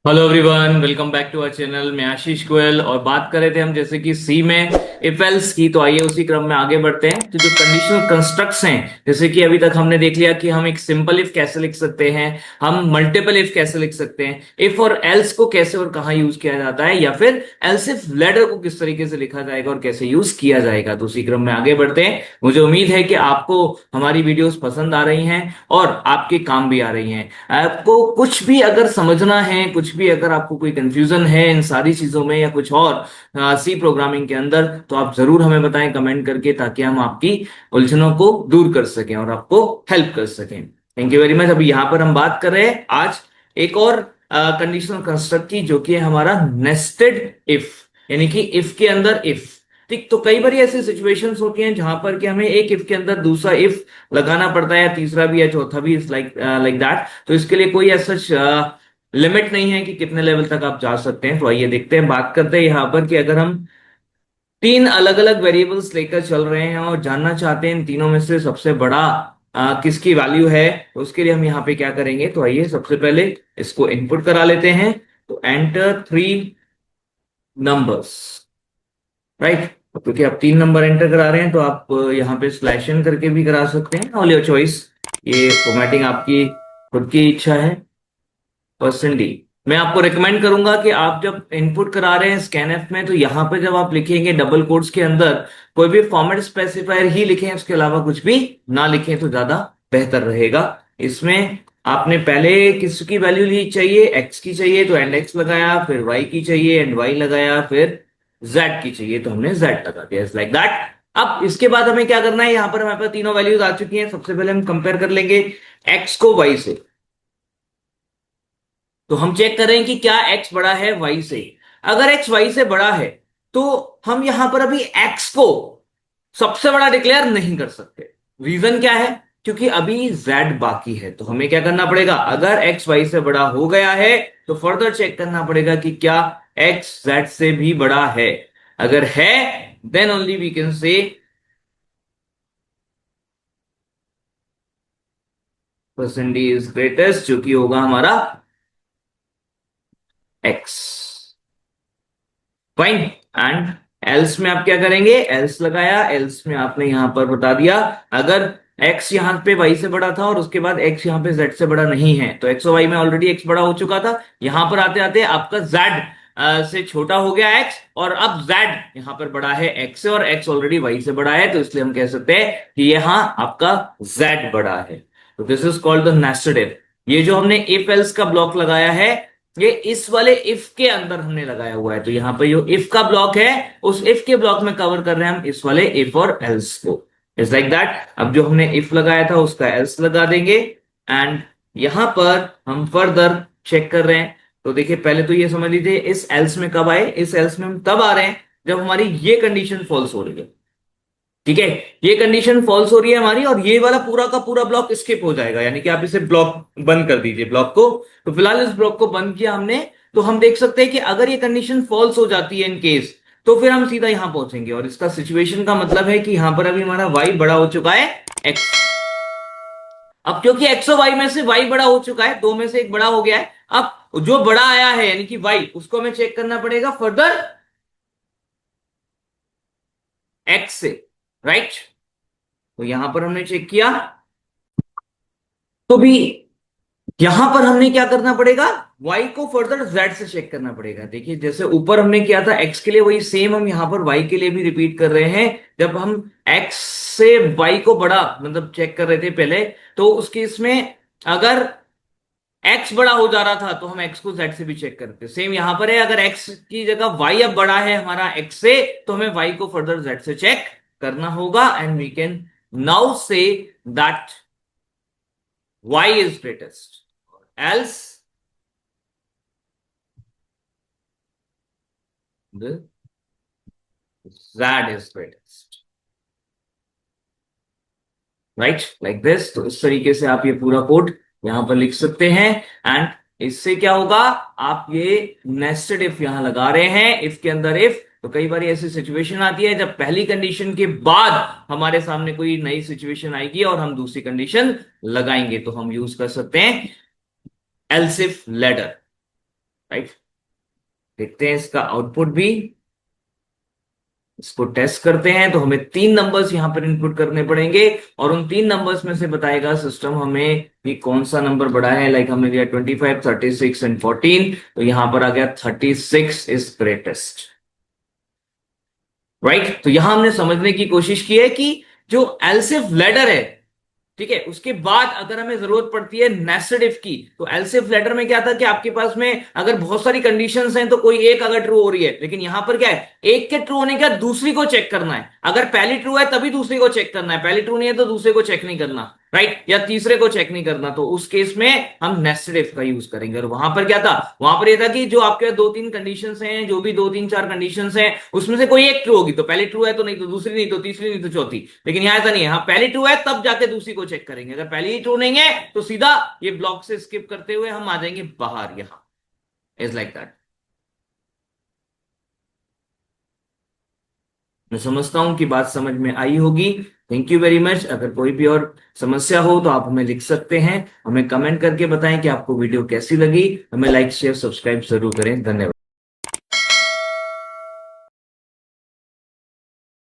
Hello everyone, welcome back to our channel. मैं आशीष गोयल और बात कर रहे थे हम जैसे कि सी में इफ एल्स की। तो आइए उसी क्रम में आगे बढ़ते हैं। तो जो कंडीशनल कंस्ट्रक्ट्स हैं, जैसे कि अभी तक हमने देख लिया कि हम एक सिंपल इफ कैसे लिख सकते हैं, हम मल्टीपल इफ कैसे लिख सकते हैं, इफ और एल्स को कैसे और कहाँ यूज किया जाता है, या फिर एल्स इफ लेटर को किस तरीके से लिखा जाएगा और कैसे यूज किया जाएगा। तो उसी क्रम में आगे बढ़ते हैं। मुझे उम्मीद है कि आपको हमारी वीडियोस पसंद आ रही हैं और आपके काम भी आ रही हैं। आपको कुछ भी अगर समझना है, कुछ भी अगर आपको कोई कंफ्यूजन है इन सारी चीजों में या कुछ और सी प्रोग्रामिंग के अंदर, तो आप जरूर हमें बताएं कमेंट करके, ताकि हम आपकी उलझनों को दूर कर सकें और आपको हेल्प कर सकें। Thank you very much. अभी यहाँ पर हम बात कर रहे हैं आज एक और कंडीशनल कंस्ट्रक्ट की, जो कि है हमारा नेस्टेड इफ, यानी कि इफ के अंदर इफ। ठीक, तो कई बार ऐसी सिचुएशंस होती हैं जहां पर कि हमें एक इफ के अंदर दूसरा इफ लगाना पड़ता है, या तीसरा भी या चौथा भी, इज लाइक लाइक दैट। तो इसके लिए कोई ऐसा लिमिट नहीं है कि कितने लेवल तक आप जा सकते हैं। तो आइए देखते हैं, बात करते हैं यहाँ पर कि अगर हम तीन अलग अलग वेरिएबल्स लेकर चल रहे हैं और जानना चाहते हैं इन तीनों में से सबसे बड़ा किसकी वैल्यू है, तो उसके लिए हम यहाँ पे क्या करेंगे। तो आइए सबसे पहले इसको इनपुट करा लेते हैं। तो एंटर थ्री नंबर्स, राइट। क्योंकि आप तीन नंबर एंटर करा रहे हैं, तो आप यहाँ पे स्लैश इन करके भी करा सकते हैं, ऑल योर चॉइस। ये फॉर्मेटिंग आपकी खुद की इच्छा है। पर्सन डी, मैं आपको रिकमेंड करूंगा कि आप जब इनपुट करा रहे हैं स्कैनएफ में, तो यहां पे जब आप लिखेंगे डबल कोट्स के अंदर कोई भी फॉर्मेट स्पेसिफायर ही लिखें, उसके अलावा कुछ भी ना लिखें तो ज्यादा बेहतर रहेगा। इसमें आपने पहले किसकी वैल्यू ली चाहिए, एक्स की चाहिए तो एंड एक्स लगाया, फिर वाई की चाहिए एंड वाई लगाया, फिर जेड की चाहिए तो हमने जेड लगा दिया, लाइक दैट। अब इसके बाद हमें क्या करना है, यहां पर हमारे पास तीनों वैल्यूज आ चुकी हैं। सबसे पहले हम कंपेयर कर लेंगे एक्स को वाई से। तो हम चेक करें कि क्या x बड़ा है y से। अगर x y से बड़ा है, तो हम यहां पर अभी x को सबसे बड़ा डिक्लेयर नहीं कर सकते। रीजन क्या है? क्योंकि अभी z बाकी है। तो हमें क्या करना पड़ेगा, अगर x y से बड़ा हो गया है तो फर्दर चेक करना पड़ेगा कि क्या x z से भी बड़ा है। अगर है, then only we can say percentage is greatest, जो कि होगा हमारा x। फाइन। एंड एल्स में आप क्या करेंगे, एल्स लगाया, एल्स में आपने यहां पर बता दिया अगर x यहां पे y से बड़ा था और उसके बाद x यहां पे z से बड़ा नहीं है, तो x और y में ऑलरेडी x बड़ा हो चुका था। यहां पर आते आते आपका z से छोटा हो गया x, और अब z यहां पर बड़ा है x से, और x ऑलरेडी y से बड़ा है, तो इसलिए हम कह सकते हैं कि यहां आपका z बड़ा है। तो this is called the nested if. ये जो हमने इफ एल्स का ब्लॉक लगाया है, ये इस वाले इफ के अंदर हमने लगाया हुआ है। तो यहां पर जो इफ का ब्लॉक है, उस इफ के ब्लॉक में कवर कर रहे हैं हम इस वाले इफ और एल्स को। It's like that. अब जो हमने इफ लगाया था उसका एल्स लगा देंगे, एंड यहां पर हम फर्दर चेक कर रहे हैं। तो देखिए, पहले तो ये समझ लीजिए इस एल्स में कब आए, इस एल्स में हम तब आ रहे हैं जब हमारी ये कंडीशन फॉल्स हो रही है। ठीक है, ये कंडीशन फॉल्स हो रही है हमारी, और ये वाला पूरा का पूरा ब्लॉक स्किप हो जाएगा, यानी कि आप इसे ब्लॉक बंद कर दीजिए, ब्लॉक को। तो फिलहाल इस ब्लॉक को बंद किया हमने। तो हम देख सकते हैं कि अगर ये कंडीशन फॉल्स हो जाती है इन केस, तो फिर हम सीधा यहां पहुंचेंगे, और इसका सिचुएशन का मतलब है कि यहां पर अभी हमारा y बड़ा हो चुका है x। अब क्योंकि x और y में से y बड़ा हो चुका है, दो में से एक बड़ा हो गया है, अब जो बड़ा आया है यानी कि y, उसको हमें चेक करना पड़ेगा फर्दर x से, राइट। तो यहां पर हमने चेक किया, तो भी यहां पर हमने क्या करना पड़ेगा, y को फर्दर z से चेक करना पड़ेगा। देखिए, जैसे ऊपर हमने किया था x के लिए, वही सेम हम यहां पर y के लिए भी रिपीट कर रहे हैं। जब हम x से y को बड़ा मतलब चेक कर रहे थे पहले, तो उस केस में अगर x बड़ा हो जा रहा था तो हम x को z से भी चेक करते। सेम यहां पर है, अगर x की जगह y अब बड़ा है हमारा x से, तो हमें y को फर्दर z से चेक करना होगा। And we can now say that y is greatest, else the z is greatest, right, like this. तो इस तरीके से आप ये पूरा कोड यहां पर लिख सकते हैं। एंड इससे क्या होगा, आप ये नेस्टेड इफ यहां लगा रहे हैं, इफ के अंदर इफ। तो कई बार ऐसी सिचुएशन आती है जब पहली कंडीशन के बाद हमारे सामने कोई नई सिचुएशन आएगी और हम दूसरी कंडीशन लगाएंगे, तो हम यूज कर सकते हैं एल्स इफ लेटर। राइट, देखते हैं इसका आउटपुट भी, इसको टेस्ट करते हैं। तो हमें 3 नंबर्स यहां पर इनपुट करने पड़ेंगे और उन 3 नंबर्स में से बताएगा सिस्टम हमें कि कौन सा नंबर बड़ा है। लाइक हमने दिया 25, 36 एंड 14, तो यहां पर आ गया 36 इज ग्रेटेस्ट। राइट, तो यहां हमने समझने की कोशिश की है कि जो एलसिफ लैडर है, ठीक है, उसके बाद अगर हमें जरूरत पड़ती है नेस्टेड इफ की, तो एलसिफ लेटर में क्या था कि आपके पास में अगर बहुत सारी कंडीशंस हैं तो कोई एक अगर ट्रू हो रही है, लेकिन यहां पर क्या है, एक के ट्रू होने का दूसरी को चेक करना है। अगर पहली ट्रू है तभी दूसरी को चेक करना है, पहली ट्रू नहीं है तो दूसरे को चेक नहीं करना, राइट, या तीसरे को चेक नहीं करना। तो उस केस में हम नेस्टेड इफ का यूज करेंगे। और वहां पर क्या था, वहां पर यह था कि जो आपके 2-3 कंडीशंस हैं, जो भी 2-3-4 कंडीशंस हैं, उसमें से कोई एक ट्रू होगी, तो पहली ट्रू है तो नहीं तो दूसरी, नहीं तो तीसरी, नहीं तो चौथी। लेकिन यहां ऐसा नहीं है, हाँ पहली ट्रू है तब जाके दूसरी को चेक करेंगे, अगर पहली ही ट्रू नहीं है तो सीधा ये ब्लॉक से स्किप करते हुए हम आ जाएंगे बाहर। यहां इज लाइक दैट। मैं समझता हूं कि बात समझ में आई होगी। Thank you very much. अगर कोई भी और समस्या हो तो आप हमें लिख सकते हैं, हमें कमेंट करके बताएं कि आपको वीडियो कैसी लगी। हमें लाइक शेयर सब्सक्राइब जरूर करें। धन्यवाद।